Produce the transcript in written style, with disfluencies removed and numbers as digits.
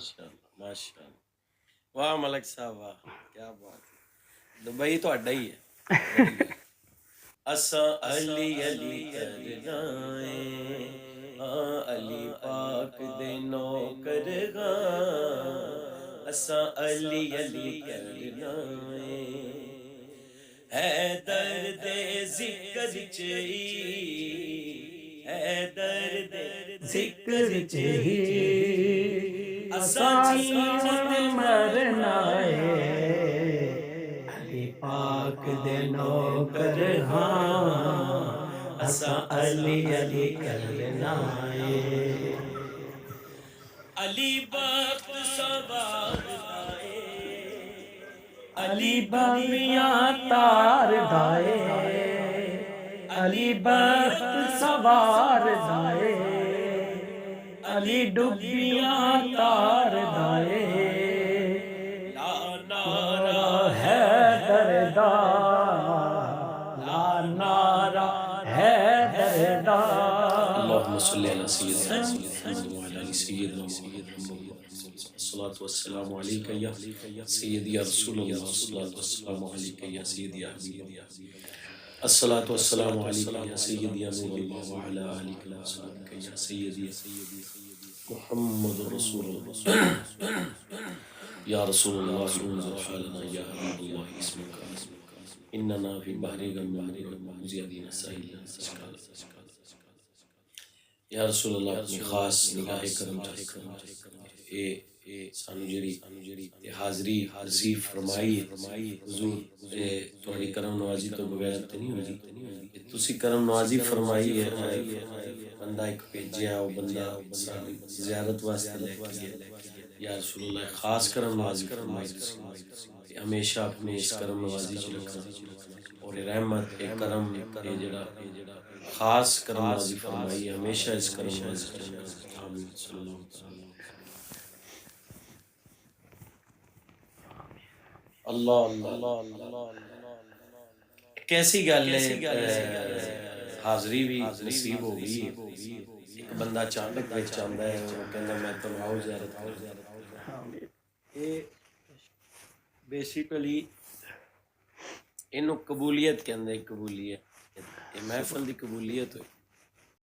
ماشاءاللہ ماشاءاللہ، واہ ملک صاحب واہ، کیا بات ہے، دبئی تو اڈا ہی ہے، بڑی گل۔ اساں علی علی کرنا ہے، ہاں علی پاک دے نوکر ہاں، اساں علی علی کرنا ہے درد ذکر چئی، ہے درد ذکر چہی اساں جیون مرنا ہے، علی پاک دے نوکر ہاں، اساں علی علی کرنا ہے۔ علی بخت سوار دائے، علی بابیاں تار دائے، علی بخت سوار دائے، علی ڈبیاں تار دائے، لا نعرہ نعرہ ہے حیدر دا، لا نعرہ حیدر دا۔ اللہم صلی علی سیدنا محمد وعلی آل سیدنا محمد، الصلاة والسلام علیکہ یا سیدی یا رسول اللہ، الصلاة والسلام علیکہ یا سیدی یا حبیب اللہ، الصلاة والسلام علیکہ یا سیدی یا نور اللہ وعلی آلہ وصحبہ یا سیدی محمد رسول اللہ، یا رسول اللہ انظر حالنا یا حبیب اللہ اسمک اننا فی بحر غم زیادین سائلین اشکال۔ یا رسول اللہ اپنی خاص نگاہ کرم اے سانو جڑی حاضری نصیب فرمائی حضور، تھوڑی کرم نوازی تو بغیر تے نہیں ہوندی، تسی کرم نوازی فرمائی ہے، بندہ ایک بھیجیا وہ بندہ ساری زیارت واسطے لے کے گیا، یا رسول اللہ خاص کرم نوازی فرمائی تسی، ہمیشہ اپنے اس کرم نوازی چ رکھنا، اور رحمت اے کرم اے جڑا خاص کرم نوازی فرمائی ہے، ہمیشہ اس کرم نوازی چ رکھنا، آمین صلی اللہ تعالی۔ اللہ اللہ کیسی گل ہے، حاضری بھی نصیب ہو گئی ہے، ایک بندہ چاندک وچ آندا ہے، وہ کہندا میں تو آؤ زیارت کروں، یہ بیسیکلی اینو قبولیت کہندے، قبولیت یہ محفل دی قبولیت ہوئی۔